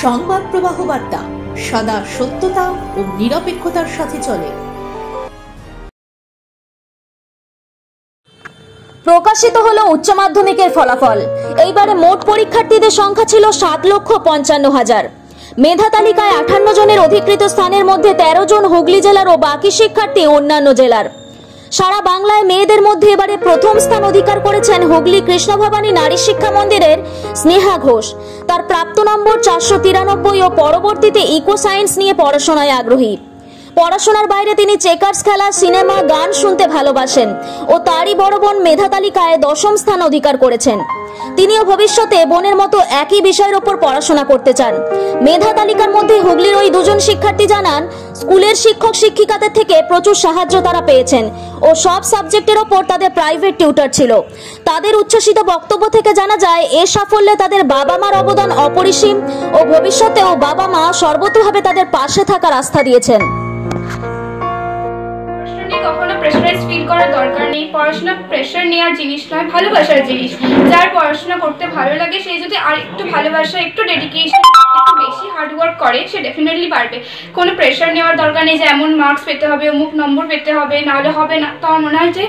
সংবাদ প্রবাহ বার্তা সদা সত্যতা ও নিরপেক্ষতার সাথে চলে। প্রকাশিত হলো উচ্চ মাধ্যমিকের ফলাফল। এইবারে মোট পরীক্ষার্থীদের সংখ্যা ছিল 7,55,000। মেধা তালিকায় 58 জনের অধিকৃত স্থানের মধ্যে 13 জন হুগলি জেলার ও বাকি শিক্ষার্থী অন্যান্য জেলার। সারা বাংলায় মেয়েদের মধ্যে এবারে প্রথম স্থান অধিকার করেছেন হুগলি কৃষ্ণভবানী নারী শিক্ষা মন্দিরের স্নেহা ঘোষ। তার প্রাপ্ত নম্বর 493 ও পরবর্তীতে ইকো সায়েন্স নিয়ে পড়াশোনায় আগ্রহী। পড়াশোনার বাইরে তিনি চেকার্স খেলা, সিনেমা, গান শুনতে ভালোবাসেন ও তারই বড় বোন মেধা তালিকায় 10ম স্থান অধিকার করেছেন। তিনিও ভবিষ্যতে বোনের মতো একই বিষয়ের উপর পড়াশোনা করতে চান। মেধা তালিকার মধ্যে হুগলির ওই দুজন শিক্ষার্থী জানান, স্কুলের শিক্ষক শিক্ষিকাদের থেকে প্রচুর সাহায্য তারা পেয়েছেন ও সব সাবজেক্টের ওপর তাদের প্রাইভেট টিউটর ছিল। তাদের উচ্ছ্বসিত বক্তব্য থেকে জানা যায়, এ সাফল্যে তাদের বাবা মার অবদান অপরিসীম ও ভবিষ্যতেও বাবা মা সর্বতোভাবে তাদের পাশে থাকার আস্থা দিয়েছেন। কখনো প্রেসারাইজ ফিল করার দরকার নেই। পড়াশোনা প্রেশার নেওয়ার জিনিস নয়, ভালোবাসার জিনিস। যার পড়াশোনা করতে ভালো লাগে সে যদি আর একটু ভালোবাসা, একটু ডেডিকেশন, একটু বেশি হার্ডওয়ার্ক করে সে ডেফিনেটলি পারবে। কোনো প্রেশার নেওয়ার দরকার নেই যে এমন মার্কস পেতে হবে, অমুক নম্বর পেতে হবে, নাহলে হবে না। তো আমার মনে হয় যে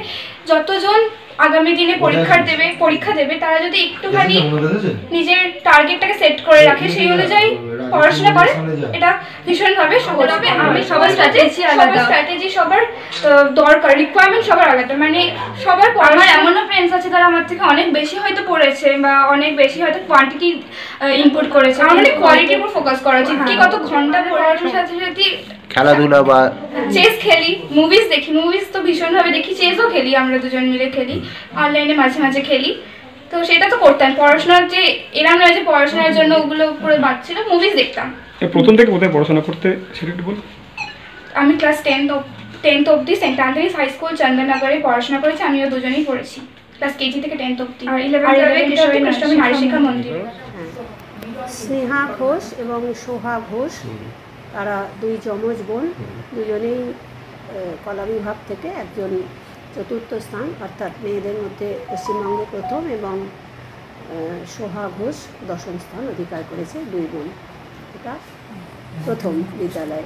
যতজন আগামী দিনে পরীক্ষা দেবে তারা যদি একটুখানি নিজের টার্গেটটাকে সেট করে রাখে, সেই অনুযায়ী পড়াশোনা করে, এটা ভীষণভাবে সহজ হবে। আমি সবার স্ট্র্যাটেজি সবার দরকার, রিকোয়ারমেন্ট সবার আলাদা। মানে সবার আমার এমনও ফ্রেন্ডস আছে তারা আমার থেকে অনেক বেশি হয়তো পড়েছে বা অনেক বেশি হয়তো কোয়ান্টিটি ইনপুট করেছে। আমার মানে কোয়ালিটির উপর ফোকাস করা উচিত। কি কত ঘন্টা পড়াশোনার সাথে সাথে খেলাধুলা বা চেস খেলি, মুভিজ দেখি, মুভিজ তো ভীষণভাবে দেখি, চেসও খেলি, আমরা দুজন মিলে খেলি, অনলাইনে মাঝে মাঝে খেলি। তো সেটা তো করতাম। পড়াশোনার যে এরকম নয় যে পড়াশোনার জন্য ওগুলো পুরো বাদ ছিল, মুভিজ দেখতাম। প্রথম থেকে কোথায় পড়াশোনা করতে সেটা একটু বল। আমি ক্লাস 10th অবধি সেন্ট অ্যান্থনিস হাই স্কুল চন্দননগরে পড়াশোনা করেছি। আমিও দুজনেই পড়েছি, ক্লাস কেজি থেকে 10th অবধি। আর 11 নারী শিক্ষা মন্দির। স্নেহা ঘোষ এবং সোহা ঘোষ, তারা দুই যমজ বোন, দুজনেই কলা বিভাগ থেকে। একজন 4র্থ স্থান, অর্থাৎ মেয়েদের মধ্যে পশ্চিমবঙ্গে প্রথম, এবং সোহা ঘোষ 10ম স্থান অধিকার করেছে। দুই বোন, এটা প্রথম বিদ্যালয়।